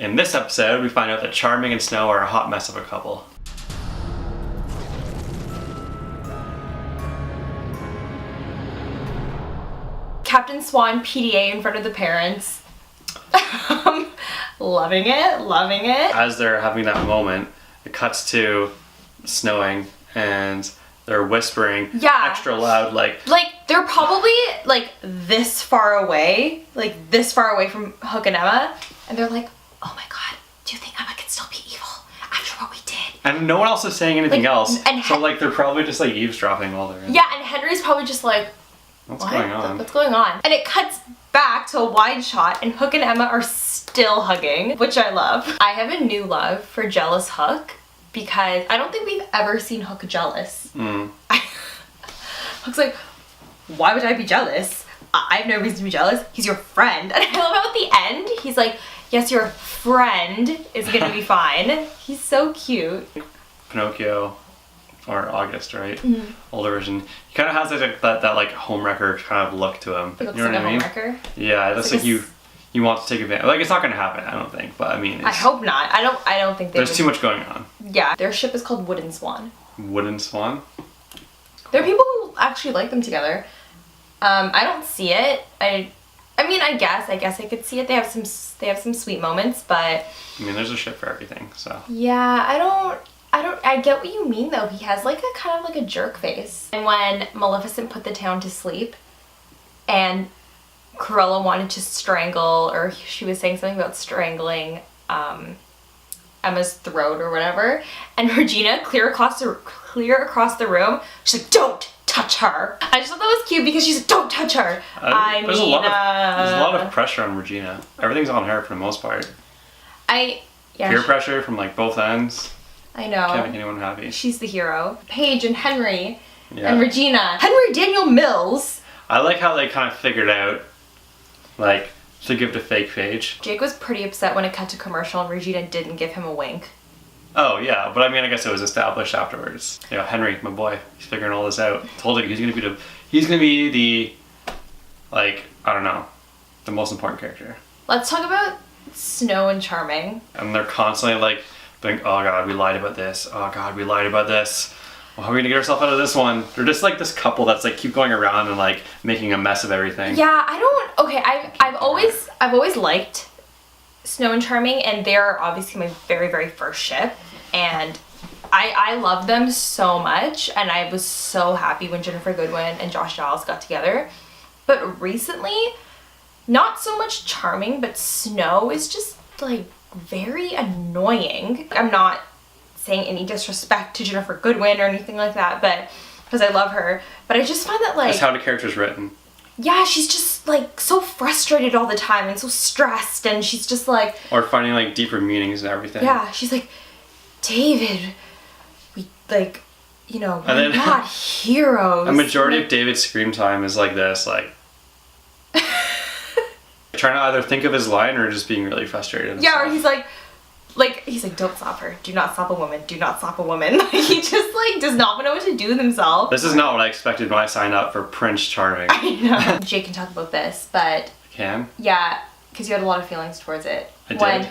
In this episode, we find out that Charming and Snow are a hot mess of a couple. Captain Swan PDA in front of the parents. Loving it, loving it. As they're having that moment, it cuts to snowing and they're whispering extra loud, like they're probably like this far away from Hook and Emma, and they're like, oh my god, do you think Emma can still be evil after what we did? And no one else is saying anything else. And so like they're probably just like eavesdropping while they're in. Yeah, and Henry's probably just like, What's going on? What's going on? And it cuts back to a wide shot and Hook and Emma are still hugging, which I love. I have a new love for jealous Hook because I don't think we've ever seen Hook jealous. Hook's like, why would I be jealous? I have no reason to be jealous. He's your friend. And I love how at the end, he's like, yes, your friend is gonna be fine. He's so cute. Pinocchio, or August, right? Mm-hmm. Older version. He kind of has like that like homewrecker kind of look to him. It looks like a homewrecker? Yeah, that's like you want to take advantage. Like it's not gonna happen, I don't think. But I mean, I hope not. I don't think there's too much going on. Yeah, their ship is called Wooden Swan. Wooden Swan. There are people who actually like them together. I don't see it. I mean, I guess I could see it. They have some sweet moments, but I mean, there's a ship for everything, so. Yeah, I get what you mean though. He has like a kind of like a jerk face. And when Maleficent put the town to sleep and Cruella wanted to strangle, or she was saying something about strangling Emma's throat or whatever, and Regina clear across the room, she's like, don't touch her. I just thought that was cute because she's like, don't touch her. There's a lot of pressure on Regina. Everything's on her for the most part. Peer pressure from like both ends. I know. Can't make anyone happy. She's the hero. Paige and Henry and Regina. Henry Daniel Mills. I like how they kind of figured out, like, to give the fake Paige. Jake was pretty upset when it cut to commercial and Regina didn't give him a wink. Oh yeah, but I mean, I guess it was established afterwards. You know, Henry, my boy, he's figuring all this out. Told you he's gonna be the, like, I don't know, the most important character. Let's talk about Snow and Charming. And they're constantly like, think, oh god, we lied about this. Oh god, we lied about this. Well, how are we gonna get ourselves out of this one? They're just like this couple that's like keep going around and like making a mess of everything. Yeah, I've always liked Snow and Charming, and they're obviously my very, very first ship, and I love them so much, and I was so happy when Jennifer Goodwin and Josh Giles got together. But recently, not so much Charming, but Snow is just like very annoying. I'm not saying any disrespect to Jennifer Goodwin or anything like that, but because I love her, but I just find that like... That's how the character's written. Yeah, she's just like so frustrated all the time and so stressed, and she's just like... Or finding like deeper meanings and everything. Yeah, she's like, David, we like, you know, we're not heroes. A majority of David's screen time is like this, like... trying to either think of his line or just being really frustrated. Yeah, or he's like, don't stop her. Do not stop a woman. Do not stop a woman. He just like does not know what to do with himself. This is not what I expected when I signed up for Prince Charming. I know. Jake can talk about this, but... Can? Yeah, because you had a lot of feelings towards it. I did. When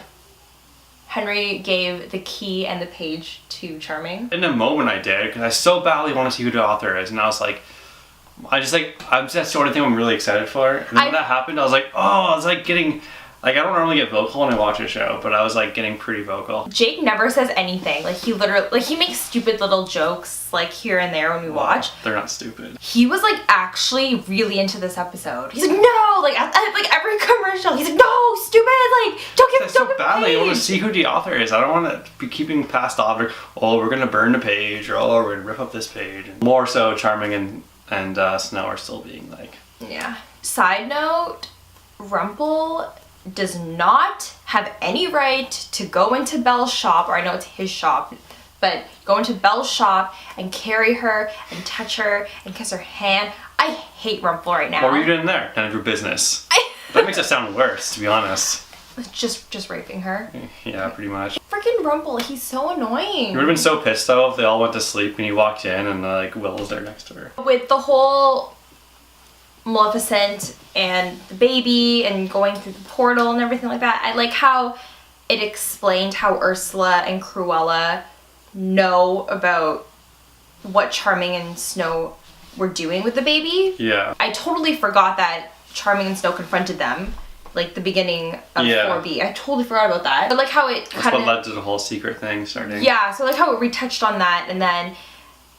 Henry gave the key and the page to Charming. In a moment I did, because I so badly want to see who the author is, and I was like, I'm just that sort of thing I'm really excited for. And then when that happened, I was like, I was like getting... Like, I don't normally get vocal when I watch a show, but I was, like, getting pretty vocal. Jake never says anything. Like, he literally... Like, he makes stupid little jokes, like, here and there when we watch. They're not stupid. He was, like, actually really into this episode. He's like, no! Like, at like, every commercial, he's like, no! Stupid! Like, don't give so badly. I want to see who the author is. I don't want to be keeping past the author. Oh, we're going to burn the page, or oh, we're going to rip up this page. And more so, Charming and Snow are still being, like... Yeah. Side note, Rumple does not have any right to go into Belle's shop, or I know it's his shop, but go into Belle's shop and carry her and touch her and kiss her hand. I hate Rumple right now. What were you doing there? None of your business. That makes it sound worse, to be honest. Just raping her. Yeah, pretty much. Freaking Rumple, he's so annoying. You would have been so pissed though if they all went to sleep when you walked in and like Will was there next to her. With the whole Maleficent and the baby and going through the portal and everything like that, I like how it explained how Ursula and Cruella know about what Charming and Snow were doing with the baby. Yeah. I totally forgot that Charming and Snow confronted them, like the beginning of 4B. I totally forgot about that. But like how it That's what led to the whole secret thing starting. Yeah, so like how it retouched on that, and then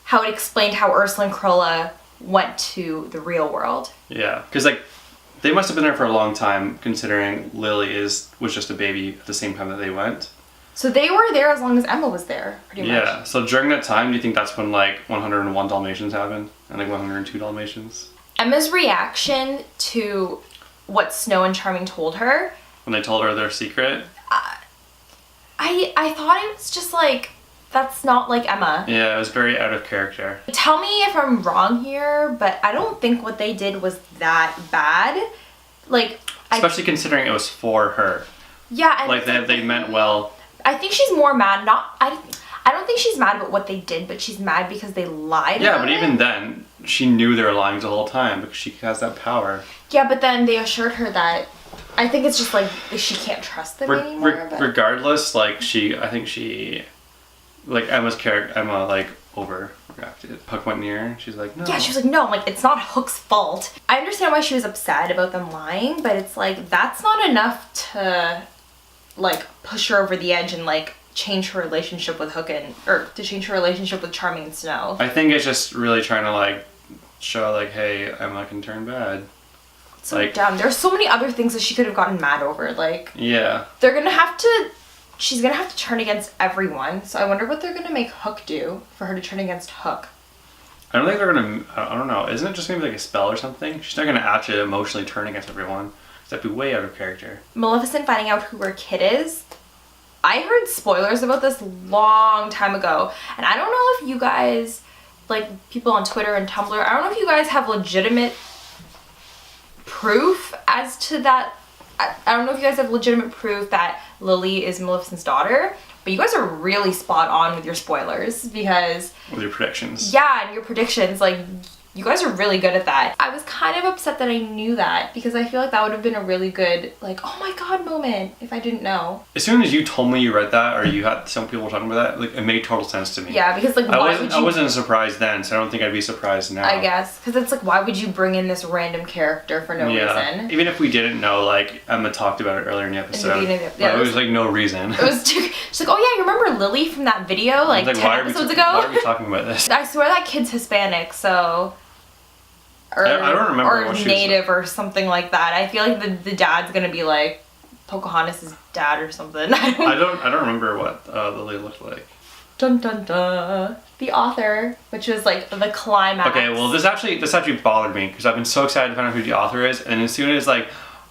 how it explained how Ursula and Cruella went to the real world. Yeah, because like they must have been there for a long time, considering Lily was just a baby at the same time that they went. So they were there as long as Emma was there, pretty much. Yeah, so during that time, do you think that's when like 101 Dalmatians happened? And like 102 Dalmatians? Emma's reaction to what Snow and Charming told her... When they told her their secret? I thought it was just like, that's not like Emma. Yeah, it was very out of character. Tell me if I'm wrong here, but I don't think what they did was that bad. Like... Especially considering it was for her. Yeah, and... Like they meant well. I think she's more mad, I don't think she's mad about what they did, but she's mad because they lied Yeah, about but it. even then, she knew they were lying the whole time because she has that power. Yeah, but then they assured her that... I think it's just like she can't trust them anymore. Regardless, like I think she... Like Emma like overreacted. Hook went near her. She's like, no. Yeah, she was like, no, like it's not Hook's fault. I understand why she was upset about them lying, but it's like, that's not enough to... like push her over the edge and like change her relationship with or to change her relationship with Charming and Snow. I think it's just really trying to like show like, hey, Emma can turn bad. So like, dumb. There's so many other things that she could have gotten mad over. Like, yeah, she's gonna have to turn against everyone. So I wonder what they're gonna make Hook do for her to turn against Hook. I don't think they're gonna. I don't know. Isn't it just maybe like a spell or something? She's not gonna actually emotionally turn against everyone. That'd be way out of character. Maleficent finding out who her kid is. I heard spoilers about this long time ago, and I don't know if you guys, like people on Twitter and Tumblr, I don't know if you guys have legitimate proof as to that. I don't know if you guys have legitimate proof that Lily is Maleficent's daughter, but you guys are really spot on with your spoilers because... With your predictions. Yeah, and your predictions, like... You guys are really good at that. I was kind of upset that I knew that because I feel like that would have been a really good, like, oh my god moment if I didn't know. As soon as you told me you read that or you had some people talking about that, like, it made total sense to me. Yeah, because like, I wasn't surprised then, so I don't think I'd be surprised now. I guess. Because it's like, why would you bring in this random character for no reason? Even if we didn't know, like, Emma talked about it earlier in the episode. It was like no reason. It was too, she's like, oh yeah, you remember Lily from that video like 10 episodes ago? Why are we talking about this? I swear that kid's Hispanic, so... Or, I don't remember or what she native or something like that. I feel like the dad's gonna be like Pocahontas' dad or something. I don't remember what Lily looked like. Dun dun dun. The author, which was like the climax. Okay, well this actually bothered me because I've been so excited to find out who the author is, and as soon as like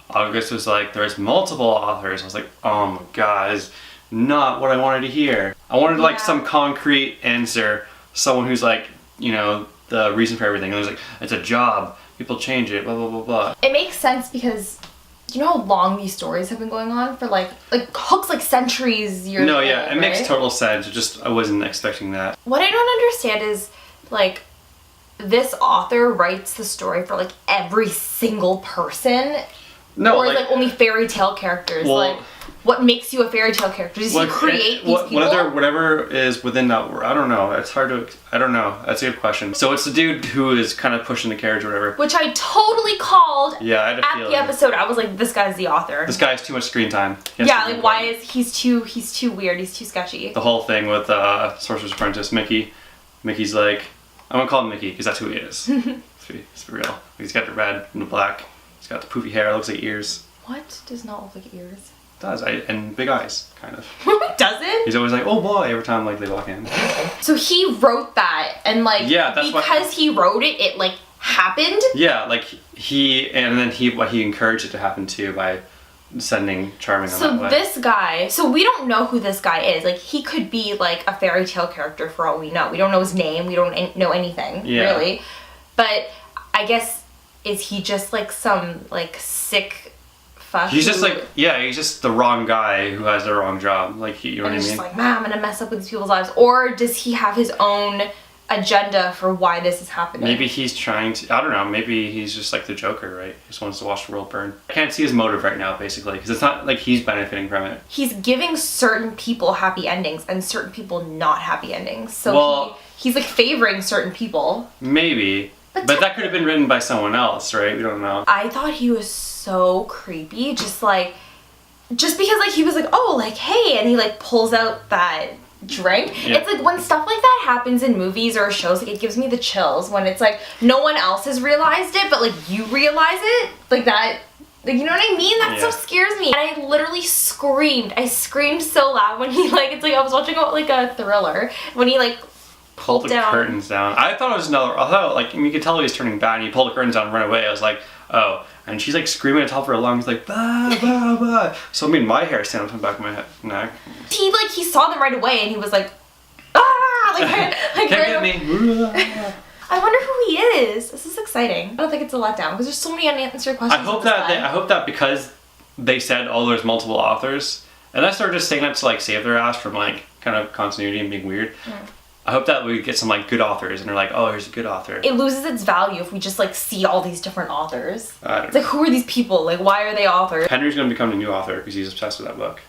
August was like there's multiple authors, I was like, oh my god, it's not what I wanted to hear. I wanted like some concrete answer, someone who's like, you know, the reason for everything. And it was like, it's a job, people change it, blah blah blah blah. It makes sense because you know how long these stories have been going on for like Hook's like centuries years No, old, yeah, it right? makes total sense. I wasn't expecting that. What I don't understand is like this author writes the story for like every single person. No, or like only fairy tale characters. Well, like what makes you a fairy tale character? Does he create these people? Whatever is within that, I don't know. It's hard to, I don't know. That's a good question. So it's the dude who is kind of pushing the carriage or whatever. Which I totally called I had a at the episode. I was like, this guy's the author. This guy has too much screen time. Yeah, like why is he's too weird, he's too sketchy. The whole thing with Sorcerer's Apprentice, Mickey's like, I'm gonna call him Mickey because that's who he is. It's real. He's got the red and the black. He's got the poofy hair, it looks like ears. What does not look like ears? It does, and big eyes, kind of. Does it? He's always like, oh boy, every time like they walk in. So he wrote that, and like, because he wrote it, it like happened? Yeah, like he encouraged it to happen too by sending Charming on that way. So this guy, so we don't know who this guy is. Like he could be like a fairy tale character for all we know. We don't know his name, we don't know anything, really. But I guess, is he just like some like sick fuck? He's just like, he's just the wrong guy who has the wrong job. Like, you know what I mean? He's just like, man, I'm gonna mess up with these people's lives. Or does he have his own agenda for why this is happening. Maybe he's trying to, I don't know, maybe he's just like the Joker, right? He just wants to watch the world burn. I can't see his motive right now, basically, because it's not like he's benefiting from it. He's giving certain people happy endings and certain people not happy endings. So Well, he's like favoring certain people. Maybe. But that could have been written by someone else, right? We don't know. I thought he was so creepy, just because like he was like, oh, like, hey, and he like pulls out that drink. Yeah. It's like when stuff like that happens in movies or shows, like it gives me the chills when it's like no one else has realized it, but like you realize it, like that, like, you know what I mean? That so scares me. And I literally screamed. I screamed so loud when he like, it's like I was watching like a thriller when he like pulled the curtains down. I thought it was like, I mean, you could tell he was turning bad and he pulled the curtains down and ran away. I was like, oh. And she's like screaming at the top of her lungs, like, bah, bah, bah. So I mean, my hair standing up on the back of my neck. He saw them right away and he was like, ah, like Can't get me. I wonder who he is. This is exciting. I don't think it's a letdown because there's so many unanswered questions. I hope that because they said, oh, there's multiple authors, unless they're just saying that to like save their ass from like kind of continuity and being weird. I hope that we get some like good authors and they're like, oh, here's a good author. It loses its value if we just like see all these different authors. It's like, who are these people? Like, why are they authors? Henry's gonna become the new author because he's obsessed with that book.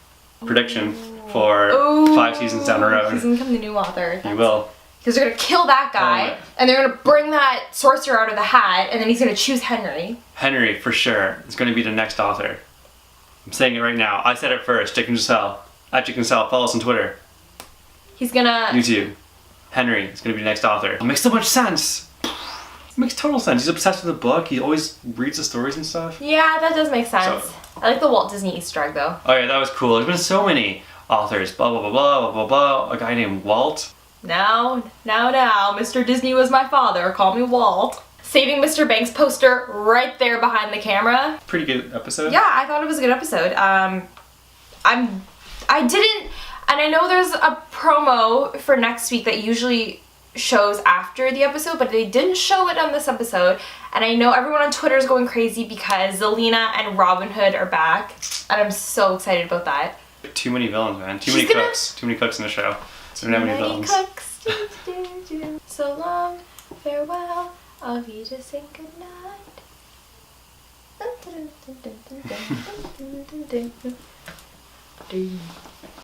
Prediction for 5 seasons down the road. He's gonna become the new author. He will. Because they're gonna kill that guy and they're gonna bring that sorcerer out of the hat and then he's gonna choose Henry. Henry, for sure, is gonna be the next author. I'm saying it right now. I said it first. Dick and Jossyl. At Dick and Jossyl. Follow us on Twitter. He's gonna... YouTube. Henry is going to be the next author. It makes so much sense. It makes total sense. He's obsessed with the book. He always reads the stories and stuff. Yeah, that does make sense. So, I like the Walt Disney Easter egg though. Oh yeah, that was cool. There's been so many authors. Blah, blah, blah, blah, blah, blah. A guy named Walt. Now, Mr. Disney was my father. Call me Walt. Saving Mr. Banks poster right there behind the camera. Pretty good episode. Yeah, I thought it was a good episode. And I know there's a promo for next week that usually shows after the episode, but they didn't show it on this episode. And I know everyone on Twitter is going crazy because Zelina and Robin Hood are back. And I'm so excited about that. Too many villains, man. Too many cooks. Too many cooks in the show. Too many villains. Cooks. So long, farewell, I'll be just saying goodnight.